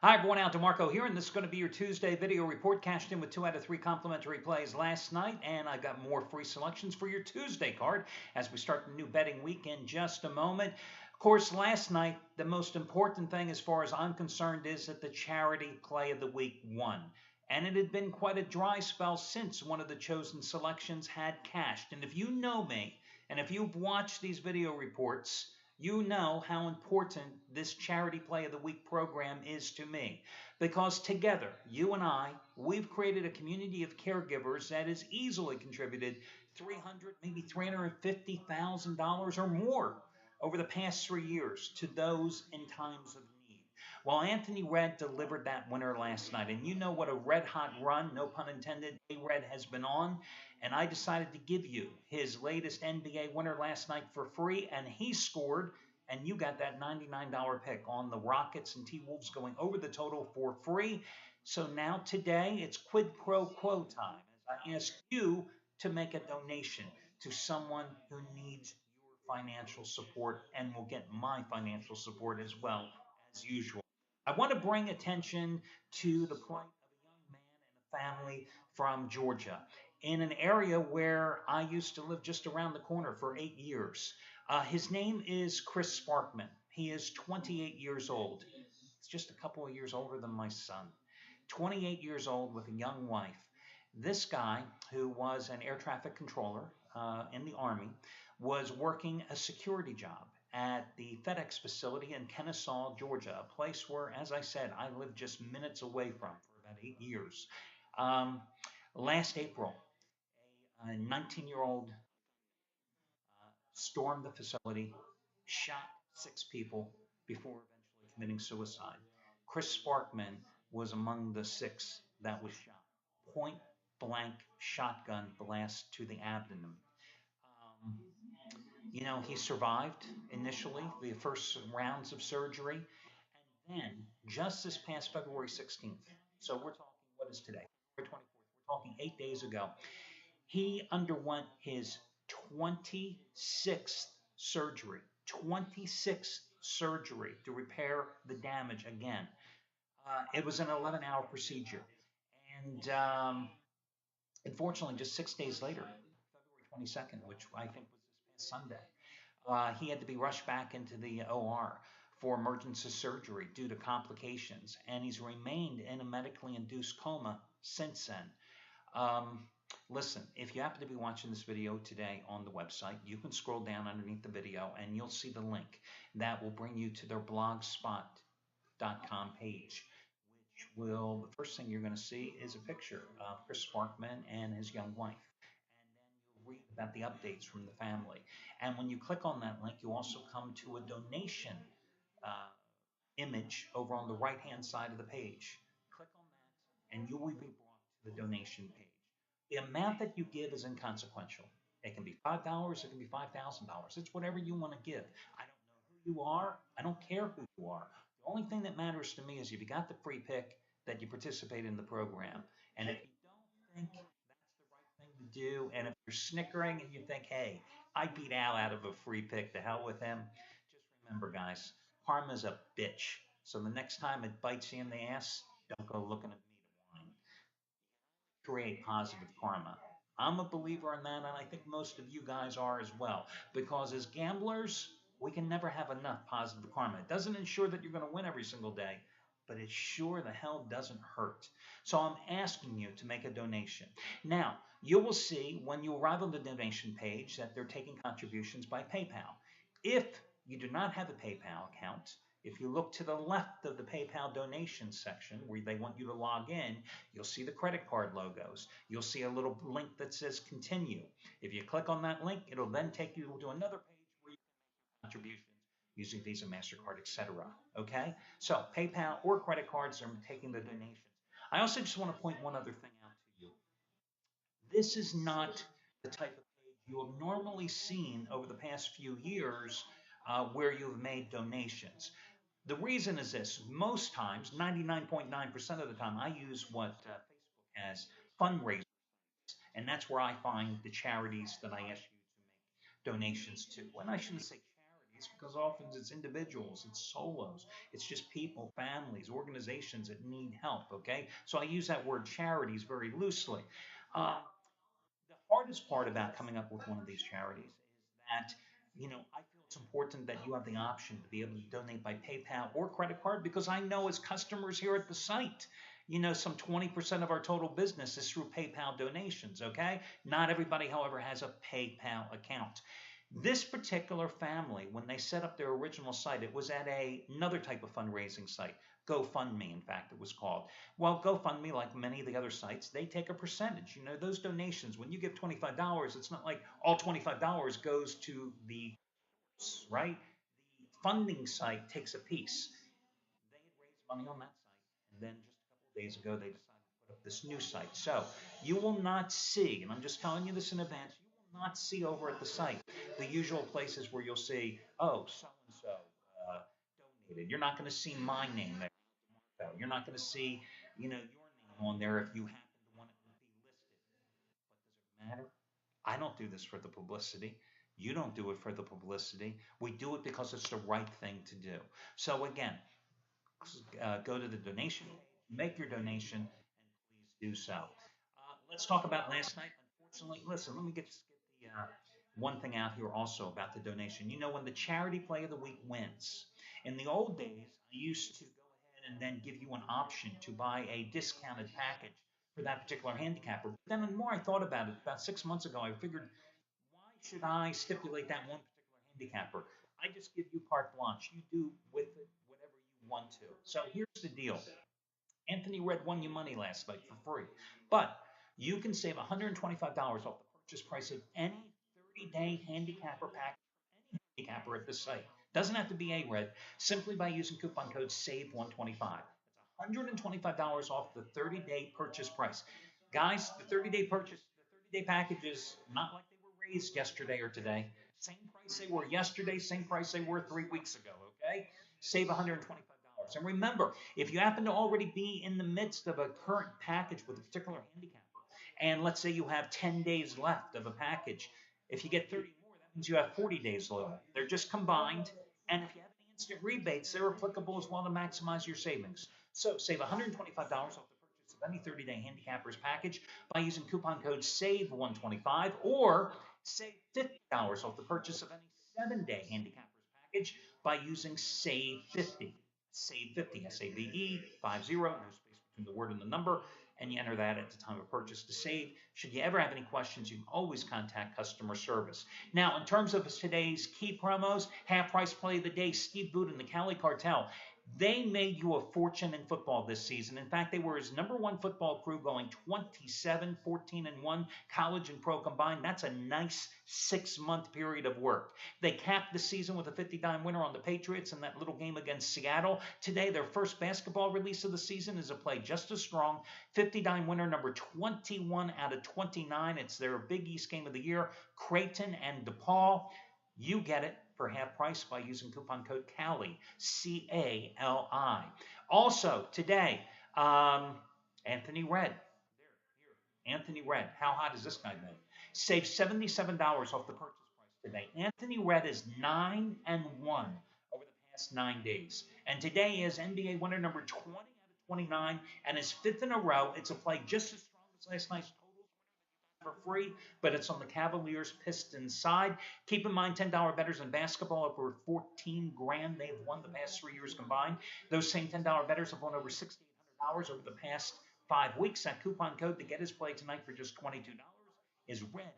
Hi everyone, Al DeMarco here, and this is going to be your Tuesday video report. Cashed in with 2 out of 3 complimentary plays last night, and I got more free selections for your Tuesday card as we start the new betting week in just a moment. Of course, last night, the most important thing as far as I'm concerned is that the charity play of the week won. And it had been quite a dry spell since one of the chosen selections had cashed. And if you know me, and if you've watched these video reports, you know how important this charity play of the week program is to me, because together, you and we've created a community of caregivers that has easily contributed 300, maybe $350,000 or more over the past 3 years to those in times of need. Well, Anthony Red delivered that winner last night, and you know what a red hot run, no pun intended, A Red has been on, and I decided to give you his latest NBA winner last night for free, and he scored, and you got that $99 pick on the Rockets and T-Wolves going over the total for free. So now today, it's quid pro quo time as I ask you to make a donation to someone who needs your financial support and will get my financial support as well as usual. I want to bring attention to the plight of a young man and a family from Georgia in an area where I used to live just around the corner for 8 years. His name is Chris Sparkman. He is 28 years old. He's just a couple of years older than my son. 28 years old with a young wife. This guy, who was an air traffic controller in the Army, was working a security job at the FedEx facility in Kennesaw, Georgia, a place where, as I said, I lived just minutes away from for about 8 years. Um, Last April, a 19-year-old stormed the facility, shot 6 people before eventually committing suicide. Chris Sparkman was among the 6 that was shot. Point blank shotgun blast to the abdomen. Um, he survived initially the first rounds of surgery. And then, just this past February 16th, so we're talking, what is today? February 24th, we're talking 8 days ago, he underwent his 26th surgery, 26th surgery to repair the damage again. It was an 11-hour procedure. And unfortunately, just 6 days later, February 22nd, which I think was this past Sunday, he had to be rushed back into the OR for emergency surgery due to complications, and he's remained in a medically induced coma since then. Um, Listen, if you happen to be watching this video today on the website, you can scroll down underneath the video and you'll see the link that will bring you to their blogspot.com page, which will, the first thing you're going to see is a picture of Chris Sparkman and his young wife. And then you'll read about the updates from the family. And when you click on that link, you also come to a donation uh, image over on the right-hand side of the page. Click on that, and you will be brought to the donation page. The amount that you give is inconsequential. It can be $5, it can be $5,000. It's whatever you want to give. I don't know who you are. I don't care who you are. The only thing that matters to me is if you got the free pick, that you participate in the program. And if you don't think that's the right thing to do, and if you're snickering and you think, hey, I beat Al out of a free pick, to hell with him, just remember, guys, karma's a bitch. So the next time it bites you in the ass, don't go looking at me to whine. Create positive karma. I'm a believer in that, and I think most of you guys are as well. Because as gamblers, we can never have enough positive karma. It doesn't ensure that you're going to win every single day, but it sure the hell doesn't hurt. So I'm asking you to make a donation. Now, you will see when you arrive on the donation page that they're taking contributions by PayPal. If you do not have a PayPal account, if you look to the left of the PayPal donation section where they want you to log in, you'll see the credit card logos. You'll see a little link that says continue. If you click on that link, it'll then take you to another page where you can make your contributions using Visa, MasterCard, etc. Okay? So PayPal or credit cards are taking the donations. I also just want to point one other thing out to you. This is not the type of page you have normally seen over the past few years where you've made donations. The reason is this: most times, 99.9% of the time, I use what Facebook has, fundraisers, and that's where I find the charities that I ask you to make donations to. And I shouldn't say charities, It's because often it's individuals, it's solos, it's just people, families, organizations that need help. Okay, so I use that word charities very loosely. Um, the hardest part about coming up with one of these charities is that, I feel it's important that you have the option to be able to donate by PayPal or credit card because I know as customers here at the site, some 20% of our total business is through PayPal donations, okay? Not everybody, however, has a PayPal account. This particular family, when they set up their original site, it was at another type of fundraising site. GoFundMe, in fact, it was called. Well, GoFundMe, like many of the other sites, they take a percentage. Those donations, when you give $25, it's not like all $25 goes to the, right? The funding site takes a piece. They had raised money on that site, and then just a couple of days ago, they decided to put up this new site. So you will not see, and I'm just telling you this in advance, you will not see over at the site the usual places where you'll see, oh, so and so donated. You're not going to see my name there. You're not going to see, your name on there if you happen to want it to be listed. But does it matter? I don't do this for the publicity. You don't do it for the publicity. We do it because it's the right thing to do. So again, go to the donation page, make your donation, and please do so. Let's talk about last night. Unfortunately, listen, let me get the one thing out here also about the donation. When the charity play of the week wins, in the old days, I used to go ahead and then give you an option to buy a discounted package for that particular handicapper. But then the more I thought about it, about 6 months ago, I figured, why should I stipulate that one particular handicapper? I just give you carte blanche. You do with it whatever you want to. So here's the deal. Anthony Red won you money last night for free. But you can save $125 off the purchase price of any 30-day handicapper package from any handicapper at this site. Doesn't have to be A-Red, simply by using coupon code SAVE125. That's $125 off the 30-day purchase price. Guys, the 30-day package is not like they were raised yesterday or today. Same price they were yesterday, same price they were 3 weeks ago, okay? Save $125. And remember, if you happen to already be in the midst of a current package with a particular handicapper, and let's say you have 10 days left of a package, if you get 30 more, that means you have 40 days left. They're just combined, and if you have any instant rebates, they're applicable as well to maximize your savings. So save $125 off the purchase of any 30-day handicappers package by using coupon code SAVE125, or save $50 off the purchase of any 7-day handicappers package by using SAVE50. SAVE50, SAVE 50, no space between the word and the number, and you enter that at the time of purchase to save. Should you ever have any questions, you can always contact customer service. Now, in terms of today's key promos, half price play of the day, Steve Boot and the Cali Cartel. They made you a fortune in football this season. In fact, they were his #1 football crew, going 27, 14-1, college and pro combined. That's a nice 6-month period of work. They capped the season with a 50-dime winner on the Patriots in that little game against Seattle. Today, their first basketball release of the season is a play just as strong. 50-dime winner number 21 out of 29. It's their Big East game of the year, Creighton and DePaul. You get it for half price by using coupon code CALI, CALI. Also, today, Anthony Red. Anthony Red. How hot is this guy been? Save $77 off the purchase price today. Anthony Red is 9-1 over the past 9 days. And today is NBA winner number 20 out of 29 and his 5th in a row. It's a play just as strong as last night's for free, but it's on the Cavaliers Pistons side. Keep in mind, $10 bettors in basketball over 14 grand they've won the past 3 years combined. Those same $10 bettors have won over $6,800 over the past 5 weeks. That coupon code to get his play tonight for just $22 is RED,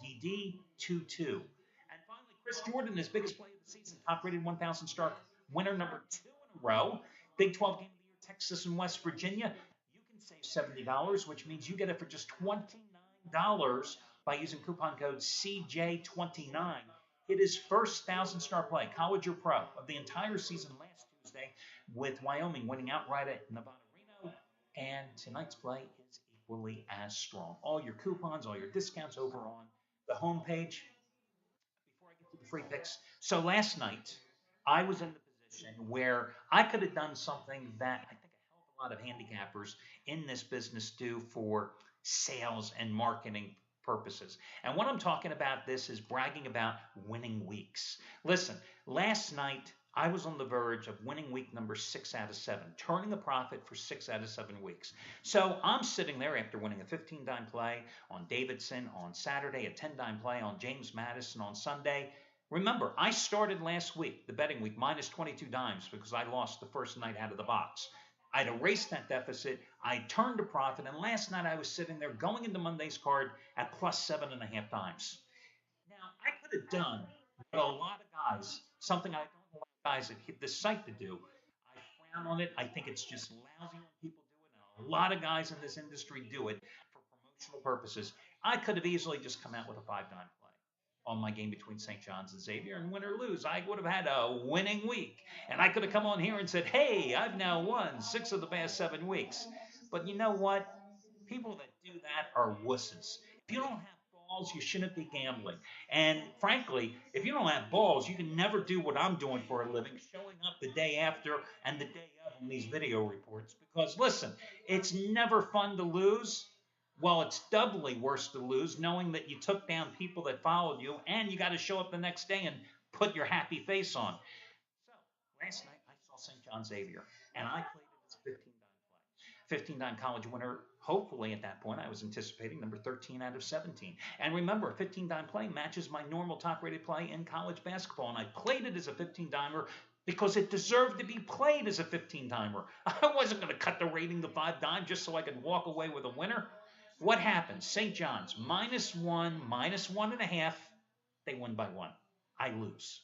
REDD 22. And finally, Chris Jordan, his biggest play of the season, top-rated 1,000-star winner number 2 in a row. Big 12 game of the year, Texas and West Virginia. You can save $70, which means you get it for just $29 by using coupon code CJ29. Hit his first 1,000-star play, college or pro, of the entire season last Tuesday, with Wyoming winning outright at Nevada Reno. And tonight's play is equally as strong. All your coupons, all your discounts over on the homepage. Before I get to the free picks, so last night I was in the position where I could have done something that I think a hell of a lot of handicappers in this business do for sales and marketing purposes. And what I'm talking about this is bragging about winning weeks. Listen, last night I was on the verge of winning week number 6 out of 7, turning a profit for 6 out of 7 weeks. So I'm sitting there after winning a 15 dime play on Davidson on Saturday, a 10 dime play on James Madison on Sunday. Remember, I started last week, the betting week, minus 22 dimes because I lost the first night out of the box. I'd erased that deficit. I turned a profit, and last night I was sitting there going into Monday's card at plus 7.5 dimes. Now, I could have done what a lot of guys, something I don't know guys that hit this site to do. I frown on it. I think it's just lousy when people do it. And a lot of guys in this industry do it for promotional purposes. I could have easily just come out with a 5 dime play on my game between St. John's and Xavier, and win or lose, I would have had a winning week. And I could have come on here and said, hey, I've now won 6 of the past 7 weeks. But you know what? People that do that are wusses. If you don't have balls, you shouldn't be gambling. And frankly, if you don't have balls, you can never do what I'm doing for a living, showing up the day after and the day of on these video reports. Because listen, it's never fun to lose. Well, it's doubly worse to lose knowing that you took down people that followed you and you got to show up the next day and put your happy face on. So last night I saw St. John Xavier and I played it as a 15 dime play. 15 dime college winner. Hopefully at that point I was anticipating number 13 out of 17. And remember, a 15 dime play matches my normal top rated play in college basketball. And I played it as a 15 dimer because it deserved to be played as a 15 dimer. I wasn't going to cut the rating to 5 dime just so I could walk away with a winner. What happened? St. John's -1, -1.5. They win by 1. I lose.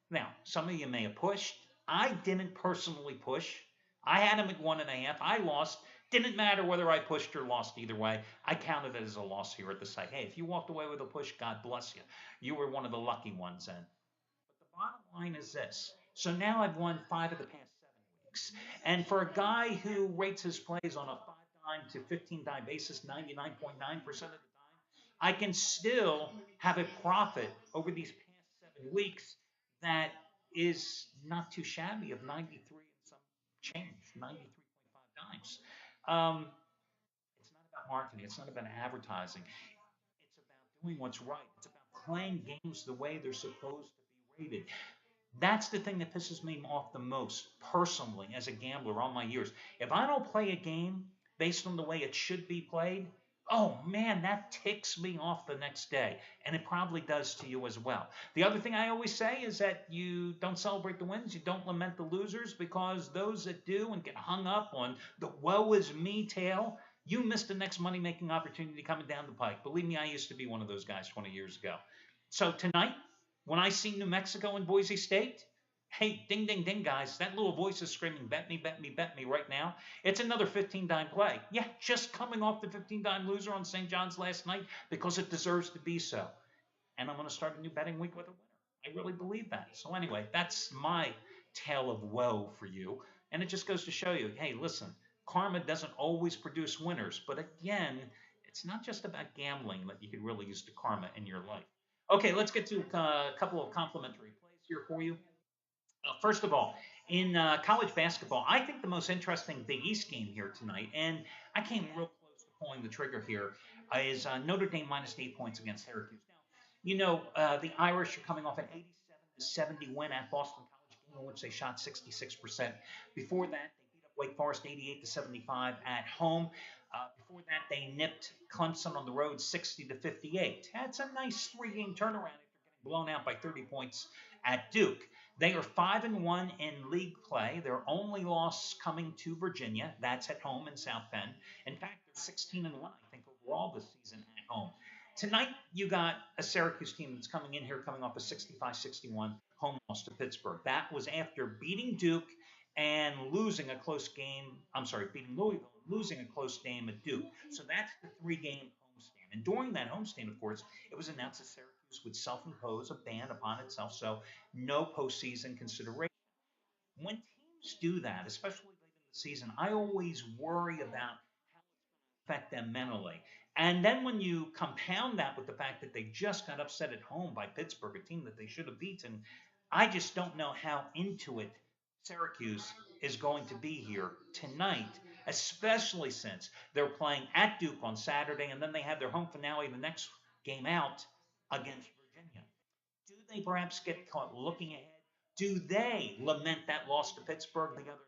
Now, some of you may have pushed. I didn't personally push. I had them at 1.5. I lost. Didn't matter whether I pushed or lost either way. I counted it as a loss here at the site. Hey, if you walked away with a push, God bless you. You were one of the lucky ones then. But the bottom line is this. So now I've won 5 of the past 7 weeks. And for a guy who rates his plays on a 5 dime to 15 dime basis 99.9% of the time, I can still have a profit over these past 7 weeks that is not too shabby of 93 and some change, 93.5 dimes. Um, it's not about marketing. It's not about advertising. It's about doing what's right. It's about playing games the way they're supposed to be rated. That's the thing that pisses me off the most, personally, as a gambler all my years. If I don't play a game based on the way it should be played, oh man, that ticks me off the next day. And it probably does to you as well. The other thing I always say is that you don't celebrate the wins, you don't lament the losers, because those that do and get hung up on the woe is me tale, you miss the next money making opportunity coming down the pike. Believe me, I used to be one of those guys 20 years ago. So tonight, when I see New Mexico and Boise State, hey, ding, ding, ding, guys, that little voice is screaming, bet me, bet me, bet me right now. It's another 15 dime play. Yeah, just coming off the 15 dime loser on St. John's last night because it deserves to be so. And I'm going to start a new betting week with a winner. I really believe that. So anyway, that's my tale of woe for you. And it just goes to show you, hey, listen, karma doesn't always produce winners. But again, it's not just about gambling that you can really use the karma in your life. Okay, let's get to a couple of complimentary plays here for you. First of all, in college basketball, I think the most interesting Big East game here tonight, and I came real close to pulling the trigger here, is Notre Dame -8 points against Syracuse. Now, you know, the Irish are coming off an 87-70 win at Boston College, game in which they shot 66%. Before that, they beat up Wake Forest 88-75 at home. Before that, they nipped Clemson on the road 60-58. That's a nice 3-game turnaround after getting blown out by 30 points at Duke. They are 5-1 in league play. Their only loss coming to Virginia. That's at home in South Bend. In fact, they're 16-1, I think, overall this season at home. Tonight, you got a Syracuse team that's coming in here, coming off a 65-61 home loss to Pittsburgh. That was after beating Duke and losing a close game. I'm sorry, beating Louisville, losing a close game at Duke. So that's the 3-game homestand. And during that homestand, of course, it was announced that Syracuse would self-impose a ban upon itself, so no postseason consideration. When teams do that, especially late in the season, I always worry about affect them mentally. And then when you compound that with the fact that they just got upset at home by Pittsburgh, a team that they should have beaten, I just don't know how into it Syracuse is going to be here tonight, especially since they're playing at Duke on Saturday, and then they have their home finale the next game out against Virginia. Do they perhaps get caught looking ahead? Do they lament that loss to Pittsburgh the other night?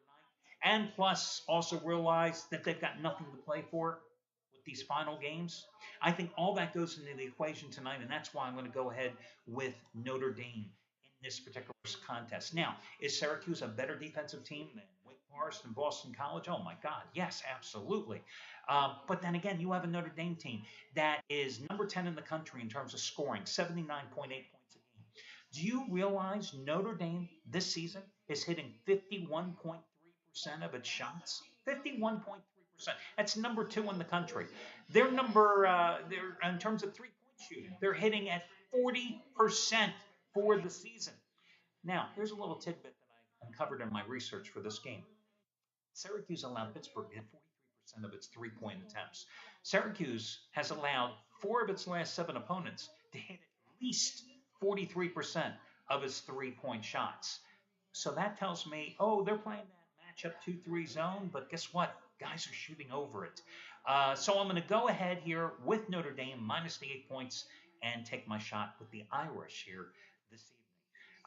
And plus, also realize that they've got nothing to play for with these final games? I think all that goes into the equation tonight, and that's why I'm going to go ahead with Notre Dame in this particular contest. Now, is Syracuse a better defensive team than Wake Forest and Boston College? Oh my God, yes, absolutely. But then again, you have a Notre Dame team that is number 10 in the country in terms of scoring, 79.8 points a game. Do you realize Notre Dame this season is hitting 51.3% of its shots? 51.3%. That's number 2 in the country. They're in terms of 3-point shooting, they're hitting at 40% for the season. Now, here's a little tidbit that I uncovered in my research for this game. Syracuse allowed Pittsburgh to hit 43% of its 3-point attempts. Syracuse has allowed 4 of its last 7 opponents to hit at least 43% of its 3-point shots. So that tells me, oh, they're playing that matchup 2-3 zone, but guess what? Guys are shooting over it. So I'm going to go ahead here with Notre Dame minus the 8 points and take my shot with the Irish here this evening.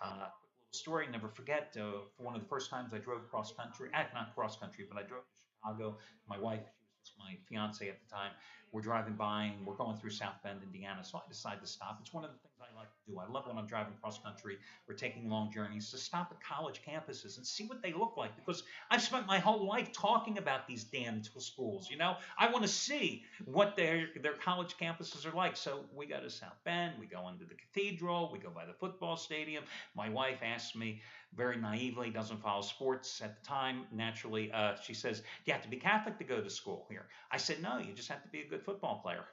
Quick little story, never forget, for one of the first times I drove cross country, not cross country, but I drove to Chicago. My wife, she was my fiance at the time, we're driving by and we're going through South Bend, Indiana, so I decided to stop. It's one of the things I like to do. I love when I'm driving cross country or taking long journeys to stop at college campuses and see what they look like, because I've spent my whole life talking about these damn schools. You know, I want to see what their college campuses are like. So we go to South Bend, we go into the cathedral, we go by the football stadium. My wife asked me very naively, doesn't follow sports at the time, naturally, she says, do you have to be Catholic to go to school here? I said, no, you just have to be a good football player.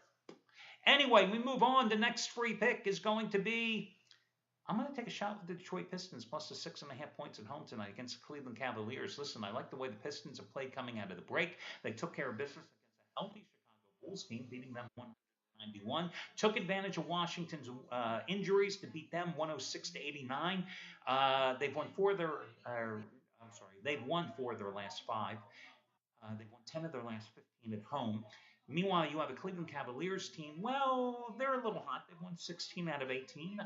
Anyway, we move on. The next free pick is going to be, I'm going to take a shot with the Detroit Pistons plus the 6.5 points at home tonight against the Cleveland Cavaliers. Listen, I like the way the Pistons have played coming out of the break. They took care of business against a healthy Chicago Bulls team, beating them 191. Took advantage of Washington's injuries to beat them 106-89. They've won 4 of their, they've won 4 of their last 5. They've won 10 of their last 15 at home. Meanwhile, you have a Cleveland Cavaliers team. Well, they're a little hot. They've won 16 out of 18,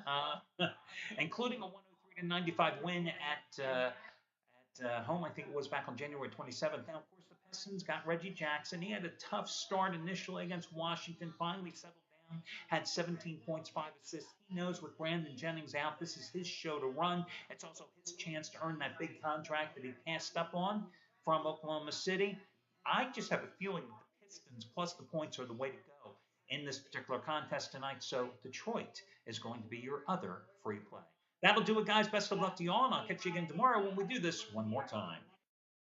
including a 103-95 win at home. I think it was back on January 27th. Now, of course, the Pistons got Reggie Jackson. He had a tough start initially against Washington, finally settled down, had 17 points, 5 assists. He knows with Brandon Jennings out, this is his show to run. It's also his chance to earn that big contract that he passed up on from Oklahoma City. I just have a feeling that the Pistons plus the points are the way to go in this particular contest tonight. So Detroit is going to be your other free play. That'll do it, guys. Best of luck to you all, and I'll catch you again tomorrow when we do this one more time.